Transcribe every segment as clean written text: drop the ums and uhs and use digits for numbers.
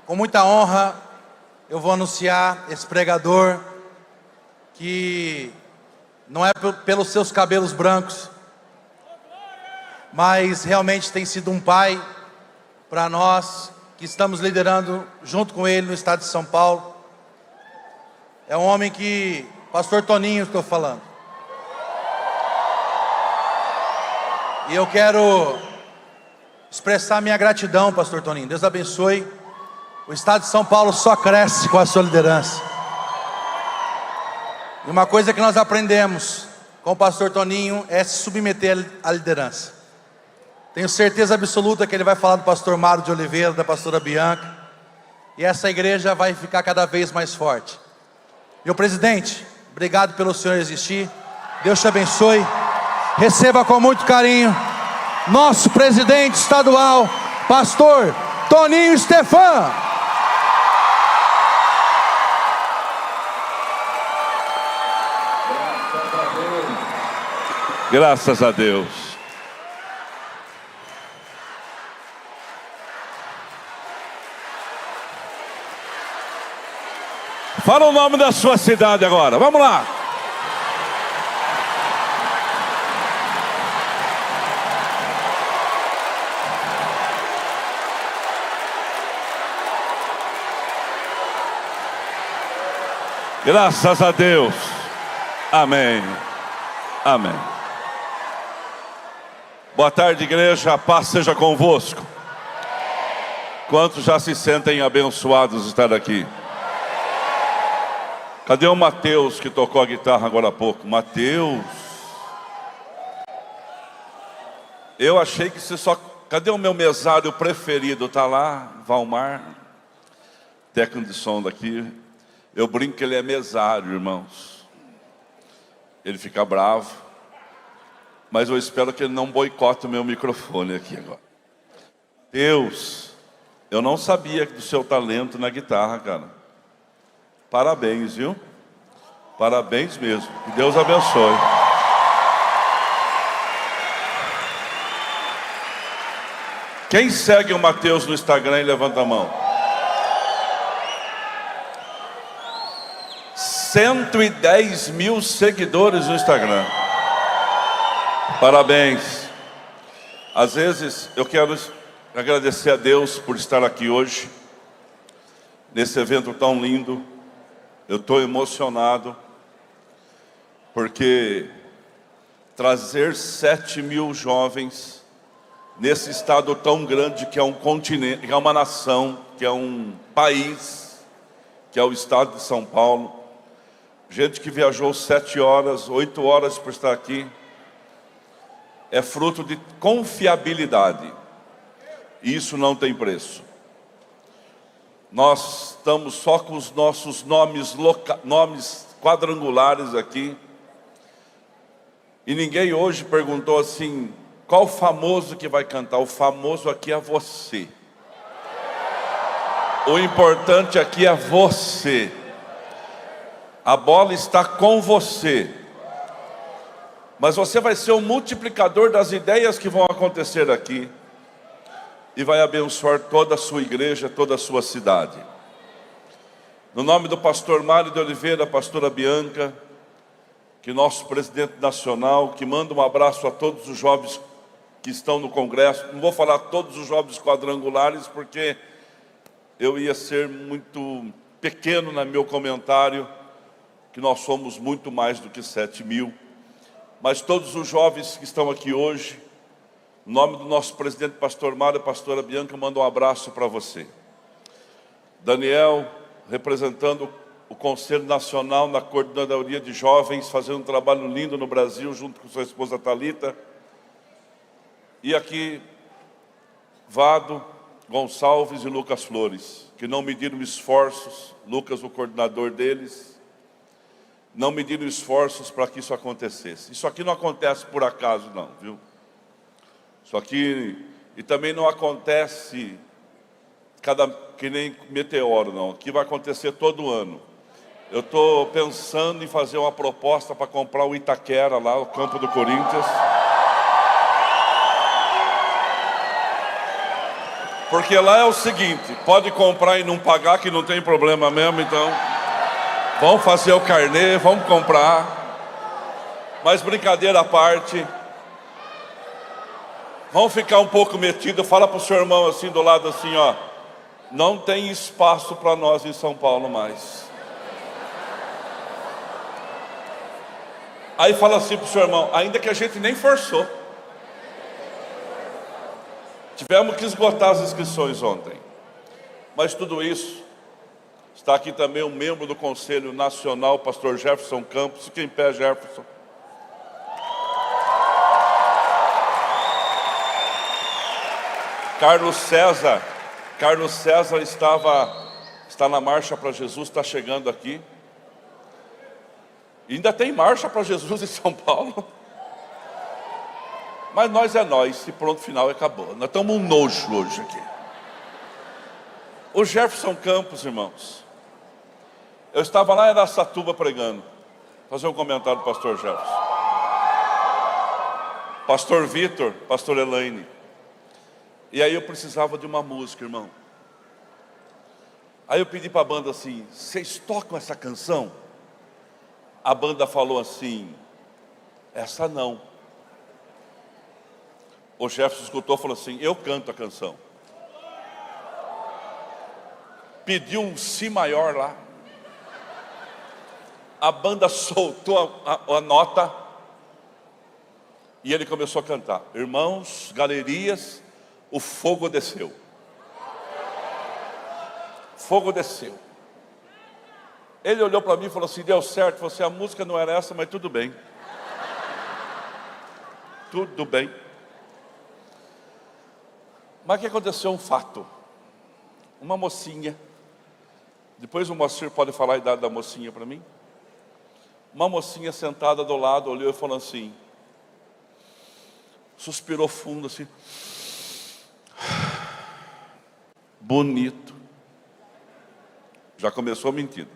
Com muita honra, eu vou anunciar esse pregador que não é pelos seus cabelos brancos, mas realmente tem sido um pai para nós que estamos liderando junto com ele no estado de São Paulo. É um homem que, pastor Toninho, estou falando. E eu quero expressar minha gratidão, pastor Toninho. Deus abençoe. O estado de São Paulo só cresce com a sua liderança. E uma coisa que nós aprendemos com o pastor Toninho é se submeter à liderança. Tenho certeza absoluta que ele vai falar do pastor Mário de Oliveira, da pastora Bianca. E essa igreja vai ficar cada vez mais forte. Meu presidente, obrigado pelo senhor existir. Deus te abençoe. Receba com muito carinho nosso presidente estadual, pastor Toninho Stefan. Graças a Deus. Fala o nome da sua cidade agora, vamos lá. Graças a Deus. Amém. Amém. Boa tarde, igreja. A paz seja convosco. Quantos já se sentem abençoados de estar aqui? Cadê o Mateus que tocou a guitarra agora há pouco? Mateus. Eu achei que você só... Cadê o meu mesário preferido? Tá lá, Valmar, técnico de som daqui. Eu brinco que ele é mesário, irmãos. Ele fica bravo. Mas eu espero que ele não boicote o meu microfone aqui agora. Deus, eu não sabia do seu talento na guitarra, cara. Parabéns, viu? Parabéns mesmo. Que Deus abençoe. Quem segue o Mateus no Instagram e levanta a mão? 110 mil seguidores no Instagram. Parabéns. Às vezes eu quero agradecer a Deus por estar aqui hoje, nesse evento tão lindo. Eu estou emocionado, porque trazer 7 mil jovens nesse estado tão grande que é um continente, que é uma nação, que é um país, que é o estado de São Paulo. Gente que viajou 7 horas, 8 horas para estar aqui. É fruto de confiabilidade. E isso não tem preço. Nós estamos só com os nossos nomes quadrangulares aqui. E ninguém hoje perguntou assim, qual famoso que vai cantar? O famoso aqui é você. O importante aqui é você. A bola está com você. Mas você vai ser o multiplicador das ideias que vão acontecer aqui. E vai abençoar toda a sua igreja, toda a sua cidade. No nome do pastor Mário de Oliveira, a pastora Bianca, que nosso presidente nacional, que manda um abraço a todos os jovens que estão no congresso. Não vou falar todos os jovens quadrangulares, porque eu ia ser muito pequeno no meu comentário, que nós somos muito mais do que 7 mil. Mas todos os jovens que estão aqui hoje, em nome do nosso presidente pastor Mário e pastora Bianca, mando um abraço para você. Daniel, representando o Conselho Nacional na Coordenadoria de Jovens, fazendo um trabalho lindo no Brasil, junto com sua esposa Thalita. E aqui, Vado, Gonçalves e Lucas Flores, que não mediram esforços, Lucas, o coordenador deles, não mediram esforços para que isso acontecesse. Isso aqui não acontece por acaso, não, viu? Isso aqui, e também não acontece que nem meteoro, não. Aqui vai acontecer todo ano. Eu estou pensando em fazer uma proposta para comprar o Itaquera lá, o campo do Corinthians. Porque lá é o seguinte, pode comprar e não pagar, que não tem problema mesmo, então vamos fazer o carnê, vamos comprar. Mas brincadeira à parte, vamos ficar um pouco metido. Fala para o seu irmão assim do lado assim, ó, não tem espaço para nós em São Paulo mais. Aí fala assim para o seu irmão, ainda que a gente nem forçou. Tivemos que esgotar as inscrições ontem. Mas tudo isso, está aqui também um membro do Conselho Nacional, pastor Jefferson Campos. Fica em pé, Jefferson. Carlos César está na Marcha para Jesus, está chegando aqui. E ainda tem Marcha para Jesus em São Paulo. Mas nós é nós, e pronto, final acabou. Nós estamos um nojo hoje aqui. O Jefferson Campos, irmãos. Eu estava lá em Araçatuba pregando. Vou fazer um comentário do pastor Jefferson. Pastor Vitor, pastor Elaine. E aí eu precisava de uma música, irmão. Aí eu pedi para a banda assim, vocês tocam essa canção? A banda falou assim, essa não. O Jefferson escutou e falou assim, eu canto a canção. Pediu um si maior lá. A banda soltou a nota. E ele começou a cantar. Irmãos, galerias, o fogo desceu. Fogo desceu. Ele olhou para mim e falou assim, deu certo. Falou assim, a música não era essa, mas tudo bem. Tudo bem. Mas o que aconteceu? Um fato. Uma mocinha. Depois o Moacir pode falar a idade da mocinha para mim. Uma mocinha sentada do lado, olhou e falou assim. Suspirou fundo assim. Bonito. Já começou a mentira.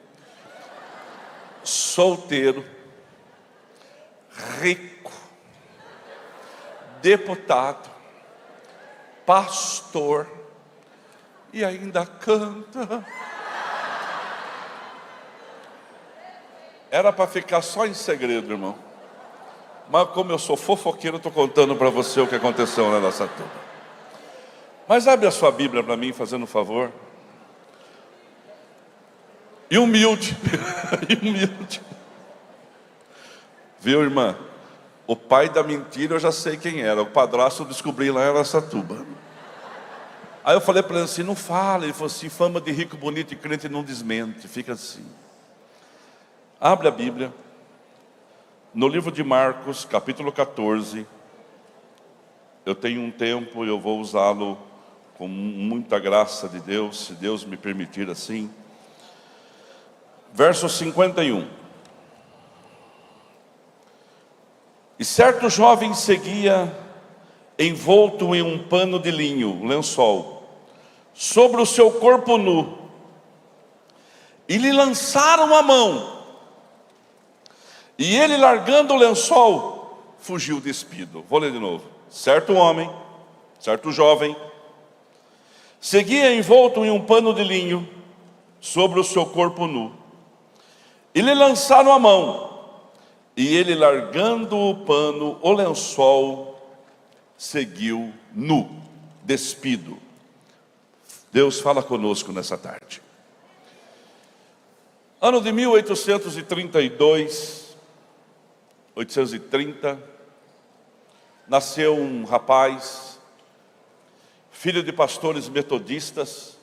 Solteiro. Rico. Deputado. Pastor. E ainda canta. Era para ficar só em segredo, irmão. Mas como eu sou fofoqueiro, eu estou contando para você o que aconteceu na nossa turma. Mas abre a sua Bíblia para mim, fazendo um favor. E humilde. E humilde. Viu, irmã? O pai da mentira eu já sei quem era. O padrasto eu descobri lá em Araçatuba. Aí eu falei para ele assim, não fala. Ele falou assim, fama de rico, bonito e crente não desmente. Fica assim. Abre a Bíblia. No livro de Marcos, capítulo 14. Eu tenho um tempo e eu vou usá-lo com muita graça de Deus, se Deus me permitir assim. Verso 51. E certo jovem seguia envolto em um pano de linho, lençol, sobre o seu corpo nu. E lhe lançaram a mão. E ele, largando o lençol, fugiu despido. Vou ler de novo. Certo homem, certo jovem, seguia envolto em um pano de linho, sobre o seu corpo nu. E lhe lançaram a mão. E ele, largando o pano, o lençol, seguiu nu, despido. Deus fala conosco nessa tarde. Ano de 1832, 830, nasceu um rapaz, filho de pastores metodistas,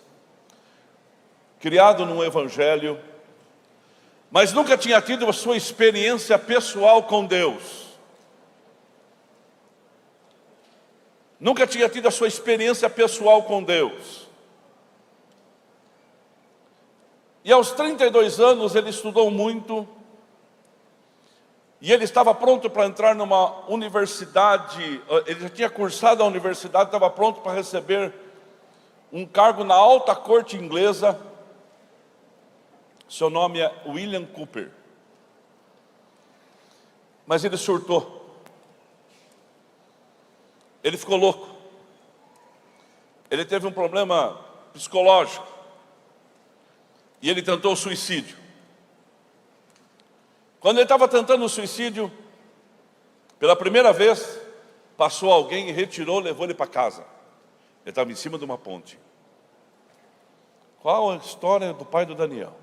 criado num evangelho, mas nunca tinha tido a sua experiência pessoal com Deus. Nunca tinha tido a sua experiência pessoal com Deus. E aos 32 anos ele estudou muito. E ele estava pronto para entrar numa universidade. Ele já tinha cursado a universidade, estava pronto para receber um cargo na alta corte inglesa. Seu nome é William Cooper. Mas ele surtou. Ele ficou louco. ele teve um problema psicológico e ele tentou o suicídio. Quando ele estava tentando o suicídio, pela primeira vez, passou alguém e retirou, levou ele para casa. Ele estava em cima de uma ponte. Qual a história do pai do Daniel?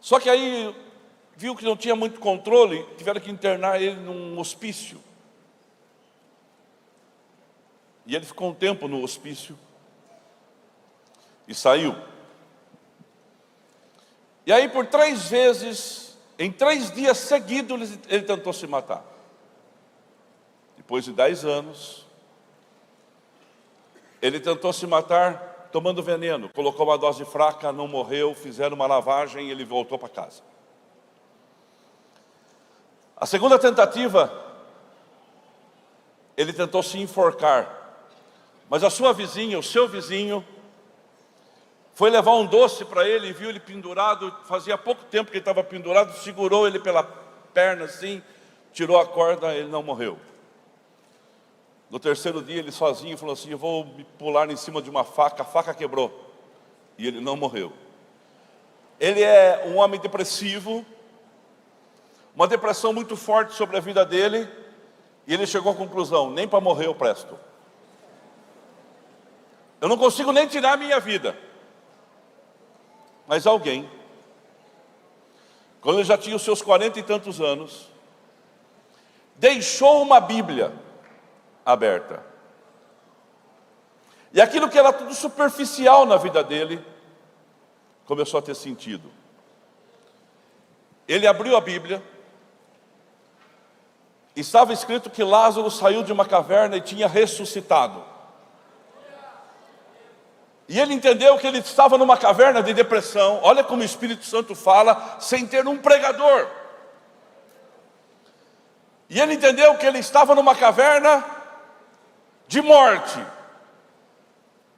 Só que aí viu que não tinha muito controle, tiveram que internar ele num hospício. E ele ficou um tempo no hospício e saiu. E aí por 3 vezes, em 3 dias seguidos, ele tentou se matar. Depois de 10 anos, ele tentou se matar tomando veneno. Colocou uma dose fraca, não morreu, fizeram uma lavagem e ele voltou para casa. A segunda tentativa, ele tentou se enforcar. Mas a sua vizinha, o seu vizinho, foi levar um doce para ele e viu ele pendurado. Fazia pouco tempo que ele estava pendurado, segurou ele pela perna assim, tirou a corda, ele não morreu. No 3º dia ele sozinho falou assim: eu vou me pular em cima de uma faca, a faca quebrou. E ele não morreu. Ele é um homem depressivo, uma depressão muito forte sobre a vida dele, e ele chegou à conclusão: nem para morrer eu presto. Eu não consigo nem tirar a minha vida. Mas alguém, quando ele já tinha os seus 40 e tantos anos, deixou uma Bíblia aberta. E aquilo que era tudo superficial na vida dele, começou a ter sentido. Ele abriu a Bíblia, e estava escrito que Lázaro saiu de uma caverna e tinha ressuscitado. E ele entendeu que ele estava numa caverna de depressão. Olha como o Espírito Santo fala, sem ter um pregador. E ele entendeu que ele estava numa caverna de morte.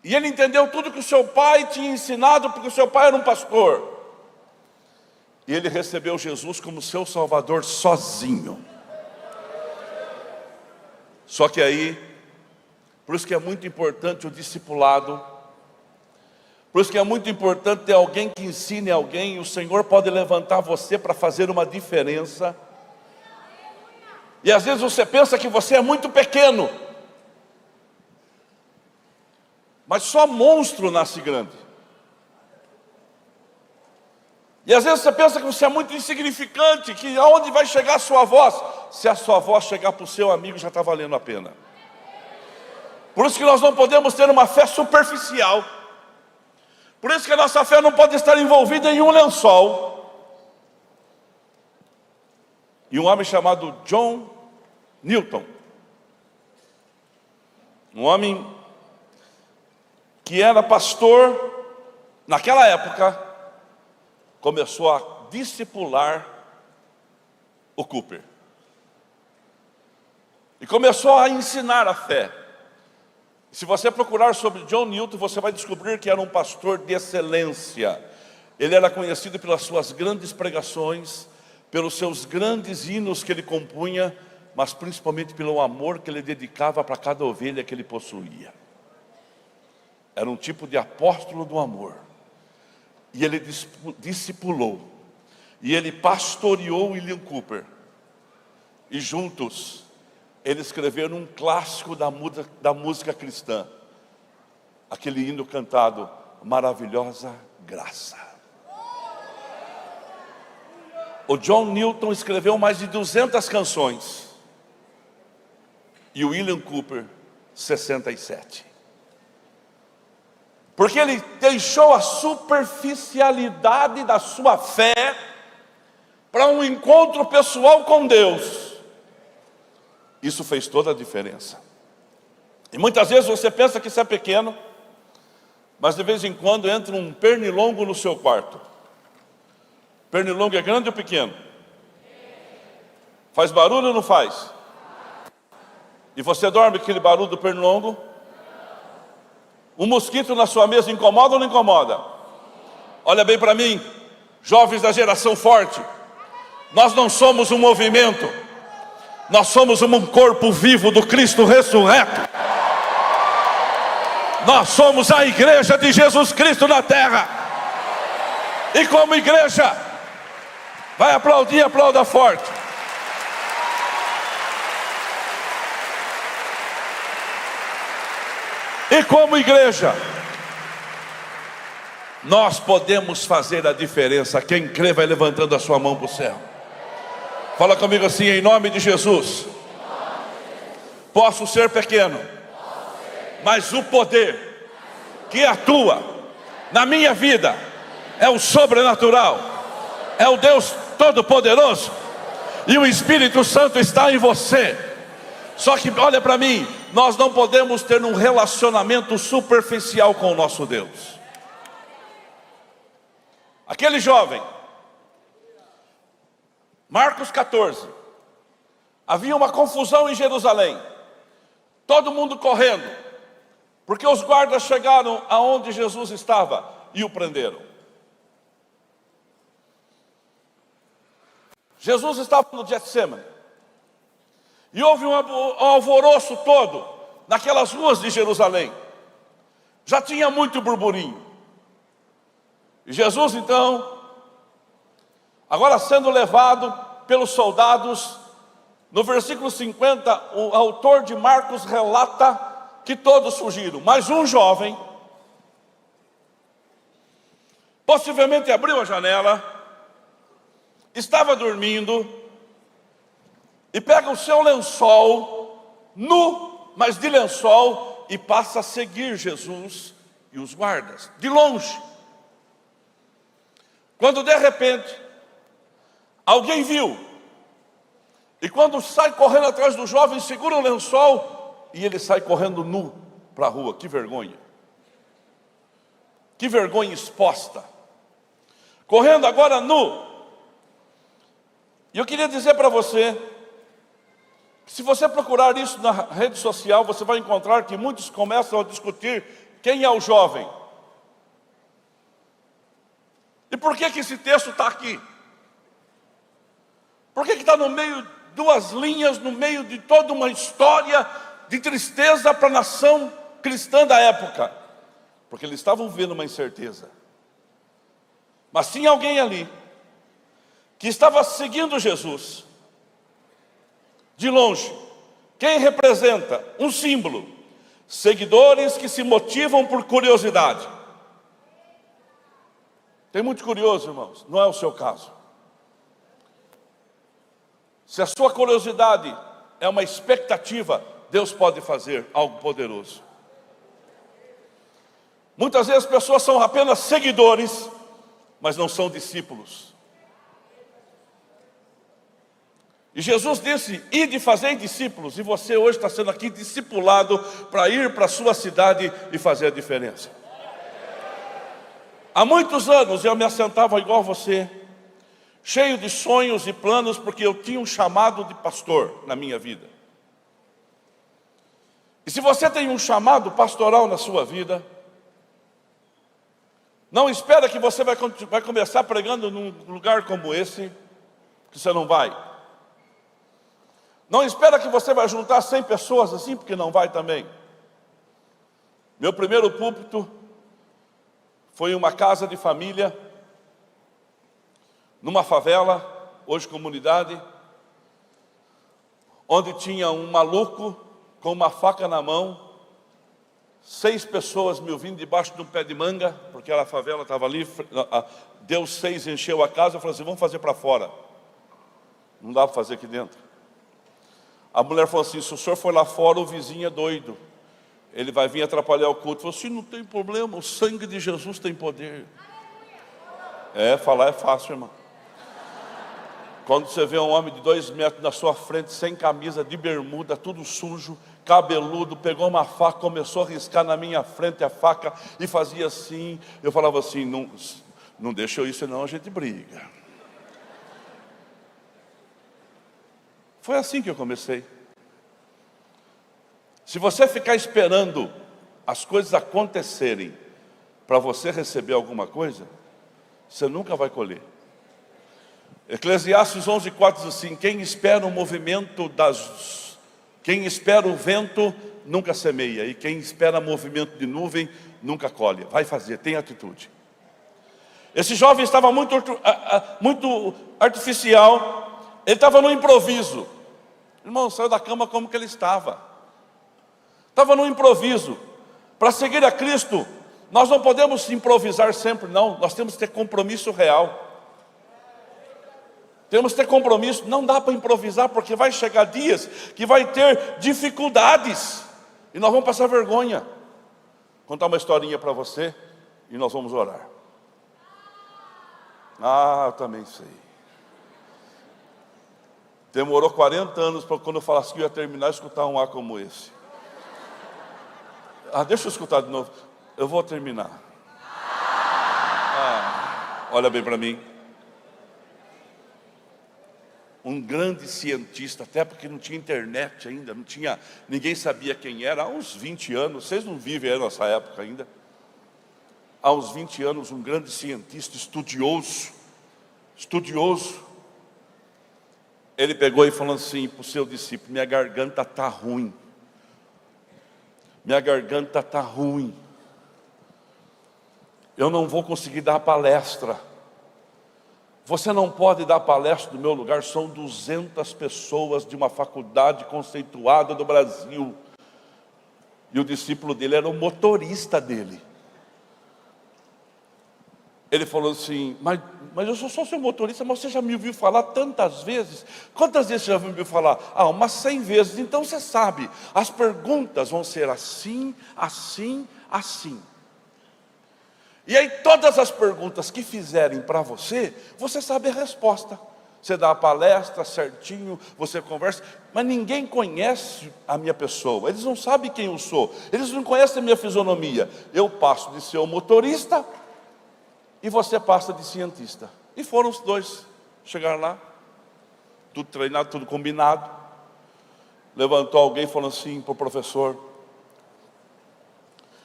E ele entendeu tudo que o seu pai tinha ensinado, porque o seu pai era um pastor. E ele recebeu Jesus como seu Salvador sozinho. Só que aí, por isso que é muito importante o discipulado. Por isso que é muito importante ter alguém que ensine alguém. O Senhor pode levantar você para fazer uma diferença. E às vezes você pensa que você é muito pequeno, mas só monstro nasce grande. E às vezes você pensa que você é muito insignificante, que aonde vai chegar a sua voz? Se a sua voz chegar para o seu amigo, já está valendo a pena. Por isso que nós não podemos ter uma fé superficial. Por isso que a nossa fé não pode estar envolvida em um lençol. E um homem chamado John Newton, um homem que era pastor naquela época, começou a discipular o Cooper. E começou a ensinar a fé. Se você procurar sobre John Newton, você vai descobrir que era um pastor de excelência. Ele era conhecido pelas suas grandes pregações, pelos seus grandes hinos que ele compunha, mas principalmente pelo amor que ele dedicava para cada ovelha que ele possuía. Era um tipo de apóstolo do amor. E ele discipulou. E ele pastoreou William Cooper. E juntos eles escreveram um clássico da música cristã. Aquele hino cantado, Maravilhosa Graça. O John Newton escreveu mais de 200 canções. E o William Cooper, 67. Porque ele deixou a superficialidade da sua fé para um encontro pessoal com Deus. Isso fez toda a diferença. E muitas vezes você pensa que isso é pequeno, mas de vez em quando entra um pernilongo no seu quarto. Pernilongo é grande ou pequeno? Faz barulho ou não faz? E você dorme com aquele barulho do pernilongo? Um mosquito na sua mesa incomoda ou não incomoda? Olha bem para mim, jovens da geração forte. Nós não somos um movimento. Nós somos um corpo vivo do Cristo ressurreto. Nós somos a igreja de Jesus Cristo na terra. E como igreja, vai aplaudir, aplauda forte. E como igreja, nós podemos fazer a diferença. Quem crê vai levantando a sua mão para o céu. Fala comigo assim, em nome de Jesus. Posso ser pequeno, mas o poder que atua na minha vida é o sobrenatural, é o Deus Todo-Poderoso, e o Espírito Santo está em você. Só que olha para mim, nós não podemos ter um relacionamento superficial com o nosso Deus. Aquele jovem, Marcos 14, havia uma confusão em Jerusalém, todo mundo correndo, porque os guardas chegaram aonde Jesus estava e o prenderam. Jesus estava no Getsemane, e houve um alvoroço todo naquelas ruas de Jerusalém. Já tinha muito burburinho. E Jesus então, agora sendo levado pelos soldados, no versículo 50, o autor de Marcos relata que todos fugiram, mas um jovem, possivelmente abriu a janela, estava dormindo, e pega o seu lençol, nu, mas de lençol, e passa a seguir Jesus e os guardas, de longe. Quando de repente, alguém viu, e quando sai correndo atrás do jovem, segura o lençol, e ele sai correndo nu para a rua. Que vergonha! Que vergonha exposta! Correndo agora nu. E eu queria dizer para você, se você procurar isso na rede social, você vai encontrar que muitos começam a discutir quem é o jovem. E por que esse texto está aqui? Por que está no meio, duas linhas, no meio de toda uma história de tristeza para a nação cristã da época? Porque eles estavam vivendo uma incerteza. Mas tinha alguém ali que estava seguindo Jesus de longe. Quem representa? Um símbolo. Seguidores que se motivam por curiosidade. Tem muito curioso, irmãos, não é o seu caso. Se a sua curiosidade é uma expectativa, Deus pode fazer algo poderoso. Muitas vezes as pessoas são apenas seguidores, mas não são discípulos. E Jesus disse, ide fazer discípulos, e você hoje está sendo aqui discipulado para ir para a sua cidade e fazer a diferença. Há muitos anos eu me assentava igual você, cheio de sonhos e planos, porque eu tinha um chamado de pastor na minha vida. E se você tem um chamado pastoral na sua vida, não espera que você vai começar pregando num lugar como esse, que você não vai. Não espera que você vai juntar 100 pessoas assim, porque não vai também. Meu primeiro púlpito foi em uma casa de família, numa favela, hoje comunidade, onde tinha um maluco com uma faca na mão, 6 pessoas me ouvindo debaixo de um pé de manga, porque a favela estava ali, deu 6, encheu a casa, eu falei assim, vamos fazer para fora. Não dá para fazer aqui dentro. A mulher falou assim, se o senhor for lá fora, o vizinho é doido. Ele vai vir atrapalhar o culto. Eu falei assim, não tem problema, o sangue de Jesus tem poder. Falar é fácil, irmão. Quando você vê um homem de 2 metros na sua frente, sem camisa, de bermuda, tudo sujo, cabeludo, pegou uma faca, começou a riscar na minha frente a faca e fazia assim. Eu falava assim, não deixa eu ir, senão a gente briga. Foi assim que eu comecei. Se você ficar esperando as coisas acontecerem para você receber alguma coisa, você nunca vai colher. Eclesiastes 11:4 diz assim: quem espera o vento nunca semeia, e quem espera movimento de nuvem nunca colhe. Vai fazer, tem atitude. Esse jovem estava muito artificial, ele estava no improviso. Irmão, saiu da cama como que ele estava. Estava no improviso. Para seguir a Cristo, nós não podemos improvisar sempre, não. Nós temos que ter compromisso real. Temos que ter compromisso. Não dá para improvisar, porque vai chegar dias que vai ter dificuldades. E nós vamos passar vergonha. Vou contar uma historinha para você e nós vamos orar. Eu também sei. Demorou 40 anos para quando eu falasse que eu ia terminar, escutar um ar como esse. Deixa eu escutar de novo. Eu vou terminar. Olha bem para mim. Um grande cientista, até porque não tinha internet ainda, ninguém sabia quem era, há uns 20 anos, vocês não vivem aí nessa época ainda. Há uns 20 anos, um grande cientista, estudioso, ele pegou e falou assim para o seu discípulo: minha garganta está ruim. Minha garganta está ruim. Eu não vou conseguir dar palestra. Você não pode dar palestra no meu lugar. São 200 pessoas de uma faculdade conceituada do Brasil. E o discípulo dele era o motorista dele. Ele falou assim: mas eu sou só seu motorista, mas você já me ouviu falar tantas vezes. Quantas vezes você já me ouviu falar? Umas 100 vezes. Então você sabe, as perguntas vão ser assim, assim, assim. E aí todas as perguntas que fizerem para você, você sabe a resposta. Você dá a palestra certinho, você conversa, mas ninguém conhece a minha pessoa. Eles não sabem quem eu sou, eles não conhecem a minha fisionomia. Eu passo de ser o motorista e você passa de cientista. E foram os dois, chegaram lá, tudo treinado, tudo combinado. Levantou alguém e falou assim para o professor: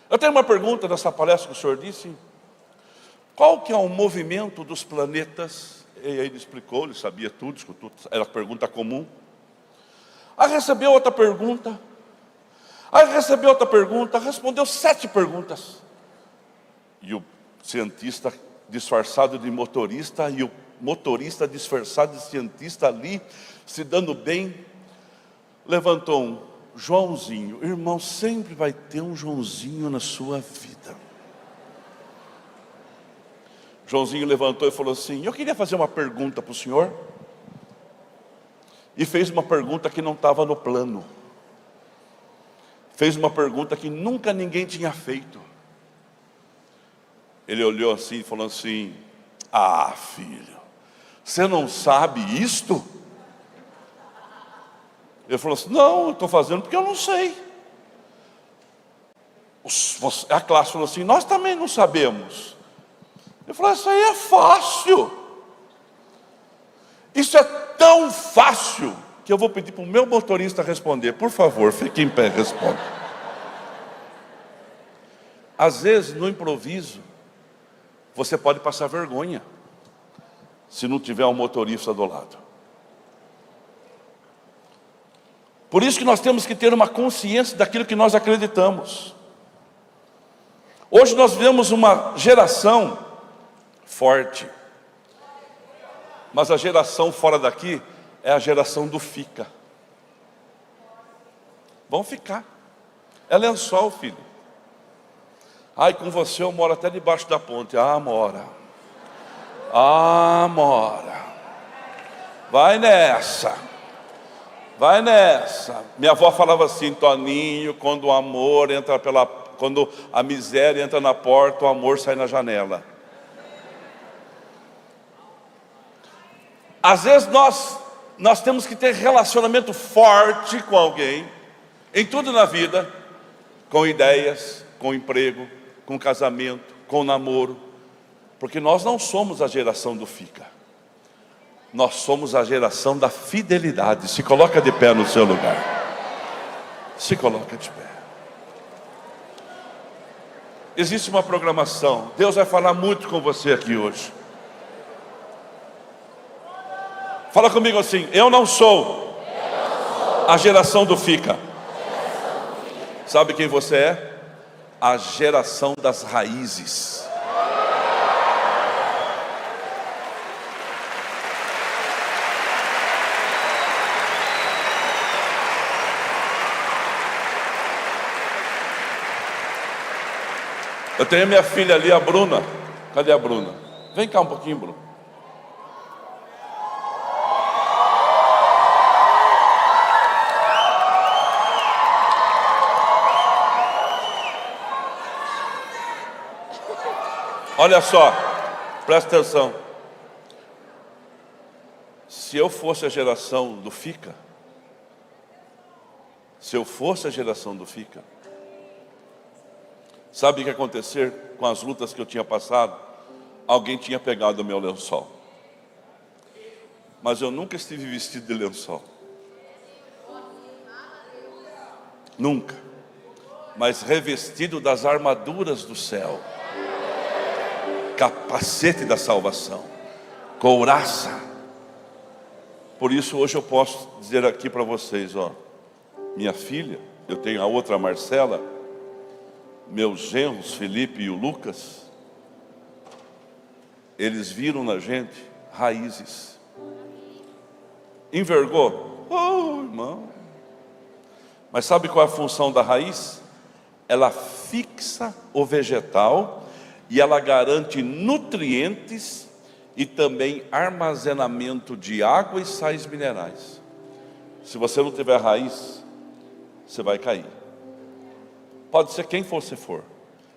eu tenho uma pergunta nessa palestra que o senhor disse. Qual que é o movimento dos planetas? E aí ele explicou, ele sabia tudo, escutou, era pergunta comum. Aí recebeu outra pergunta. Respondeu 7 perguntas. E o cientista disfarçado de motorista e o motorista disfarçado de cientista ali, se dando bem, levantou um: Joãozinho. Irmão, sempre vai ter um Joãozinho na sua vida. Joãozinho levantou e falou assim: eu queria fazer uma pergunta para o senhor. E fez uma pergunta que não estava no plano. Fez uma pergunta que nunca ninguém tinha feito. Ele olhou assim e falou assim: filho, você não sabe isto? Ele falou assim: não, eu estou fazendo porque eu não sei. A classe falou assim: nós também não sabemos. Ele falou: isso aí é fácil. Isso é tão fácil que eu vou pedir para o meu motorista responder. Por favor, fique em pé e responda. Às vezes, no improviso, você pode passar vergonha, se não tiver um motorista do lado. Por isso que nós temos que ter uma consciência daquilo que nós acreditamos. Hoje nós vivemos uma geração forte, mas a geração fora daqui é a geração do fica. Vão ficar. É lençol, filho. Com você eu moro até debaixo da ponte. Mora. Vai nessa. Minha avó falava assim: Toninho, quando a miséria entra na porta, o amor sai na janela. Às vezes nós temos que ter relacionamento forte com alguém, em tudo na vida, com ideias, com emprego, com casamento, com namoro, porque nós não somos a geração do fica. Nós somos a geração da fidelidade. Se coloca de pé no seu lugar. Se coloca de pé. Existe uma programação. Deus vai falar muito com você aqui hoje. Fala comigo assim: eu não sou a geração do fica. Sabe quem você é? A geração das raízes. Eu tenho minha filha ali, a Bruna. Cadê a Bruna? Vem cá um pouquinho, Bruna. Olha só, presta atenção. Se eu fosse a geração do fica, sabe o que ia acontecer com as lutas que eu tinha passado? Alguém tinha pegado o meu lençol. Mas eu nunca estive vestido de lençol. Nunca. Mas revestido das armaduras do céu. Capacete da salvação. Couraça. Por isso hoje eu posso dizer aqui para vocês, ó. Minha filha, eu tenho a outra Marcela, meus genros, Felipe e o Lucas, eles viram na gente raízes. Envergou? Oh, irmão. Mas sabe qual é a função da raiz? Ela fixa o vegetal e ela garante nutrientes e também armazenamento de água e sais minerais. Se você não tiver raiz, você vai cair. Pode ser quem você for,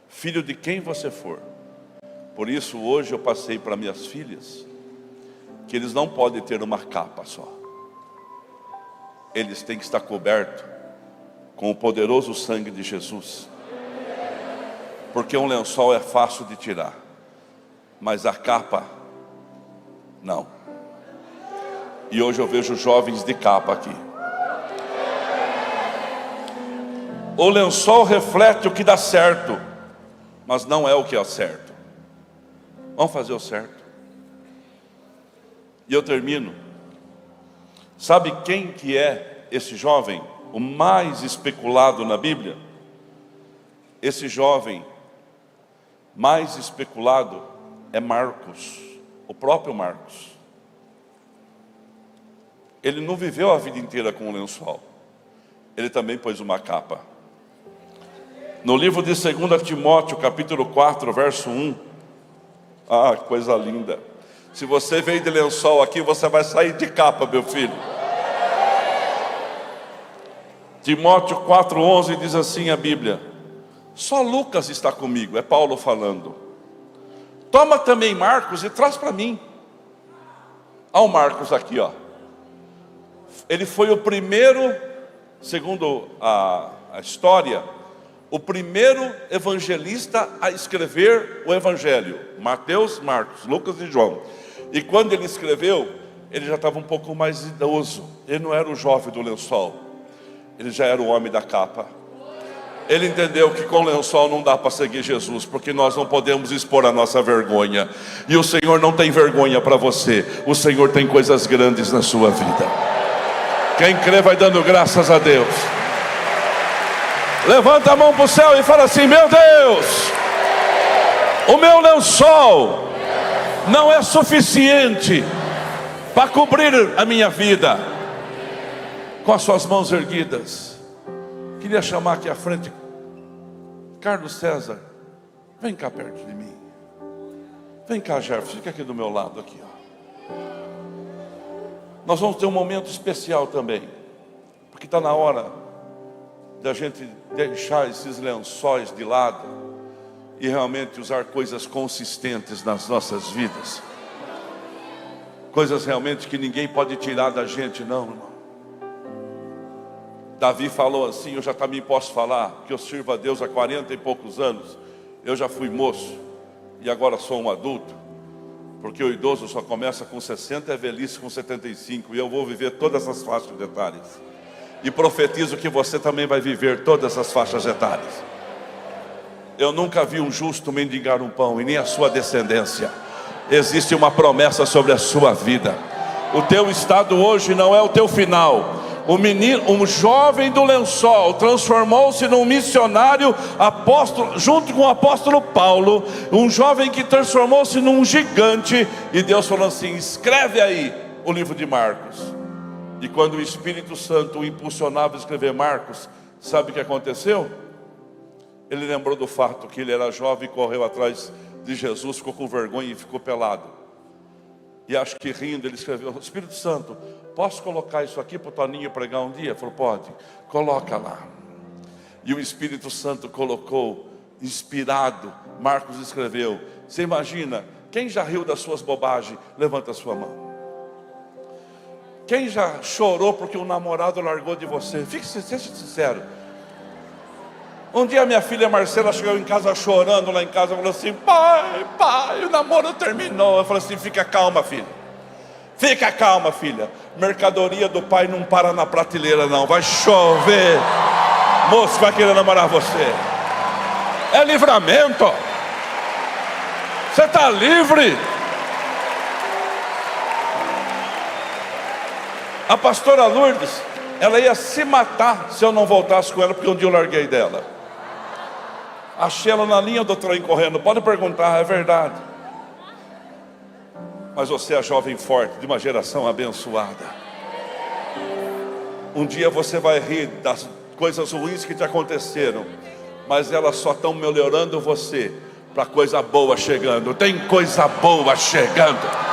filho de quem você for. Por isso hoje eu passei para minhas filhas que eles não podem ter uma capa só. Eles têm que estar cobertos com o poderoso sangue de Jesus. Porque um lençol é fácil de tirar, mas a capa não. E hoje eu vejo jovens de capa aqui. O lençol reflete o que dá certo, mas não é o que é certo. Vamos fazer o certo. E eu termino. Sabe quem que é esse jovem, o mais especulado na Bíblia? Esse jovem mais especulado é Marcos, o próprio Marcos. Ele não viveu a vida inteira com um lençol. Ele também pôs uma capa. No livro de 2 Timóteo, capítulo 4, verso 1. Ah, coisa linda. Se você veio de lençol aqui, você vai sair de capa, meu filho. Timóteo 4,11 diz assim a Bíblia: só Lucas está comigo, é Paulo falando. Toma também Marcos e traz para mim. Olha o Marcos aqui, ó. Ele foi o primeiro, segundo a história, o primeiro evangelista a escrever o evangelho. Mateus, Marcos, Lucas e João. E quando ele escreveu, ele já estava um pouco mais idoso. Ele não era o jovem do lençol, ele já era o homem da capa. Ele entendeu que com lençol não dá para seguir Jesus, porque nós não podemos expor a nossa vergonha. E o Senhor não tem vergonha para você. O Senhor tem coisas grandes na sua vida. Quem crê vai dando graças a Deus. Levanta a mão para o céu e fala assim: meu Deus, o meu lençol não é suficiente para cobrir a minha vida. Com as suas mãos erguidas, queria chamar aqui à frente Carlos César. Vem cá perto de mim. Vem cá, Jefferson, fica aqui do meu lado aqui, ó. Nós vamos ter um momento especial também, porque está na hora da gente deixar esses lençóis de lado e realmente usar coisas consistentes nas nossas vidas. Coisas realmente que ninguém pode tirar da gente, não, irmão. Davi falou assim: eu já também posso falar que eu sirvo a Deus há 40 e poucos anos. Eu já fui moço e agora sou um adulto, porque o idoso só começa com 60 e a velhice com 75. E eu vou viver todas as faixas etárias. E profetizo que você também vai viver todas as faixas etárias. Eu nunca vi um justo mendigar um pão, e nem a sua descendência. Existe uma promessa sobre a sua vida. O teu estado hoje não é o teu final. Um jovem do lençol transformou-se num missionário apóstolo, junto com o apóstolo Paulo. Um jovem que transformou-se num gigante. E Deus falou assim: escreve aí o livro de Marcos. E quando o Espírito Santo o impulsionava a escrever Marcos, sabe o que aconteceu? Ele lembrou do fato que ele era jovem, correu atrás de Jesus, ficou com vergonha e ficou pelado. E acho que rindo ele escreveu: Espírito Santo, posso colocar isso aqui para o Toninho pregar um dia? Ele falou: pode, coloca lá. E o Espírito Santo colocou, inspirado, Marcos escreveu. Você imagina, quem já riu das suas bobagens? Levanta a sua mão. Quem já chorou porque o namorado largou de você? Seja sincero. Um dia minha filha Marcela chegou em casa chorando lá em casa, falou assim: pai, o namoro terminou. Eu falei assim: fica calma, filha. Fica calma, filha. Mercadoria do pai não para na prateleira não. Vai chover, moço vai querer namorar você. É livramento. Você está livre. A pastora Lourdes, ela ia se matar se eu não voltasse com ela, porque um dia eu larguei dela. Achei ela na linha do trem correndo. Pode perguntar, é verdade. Mas você é jovem forte, de uma geração abençoada. Um dia você vai rir das coisas ruins que te aconteceram, mas elas só estão melhorando você para coisa boa chegando. Tem coisa boa chegando.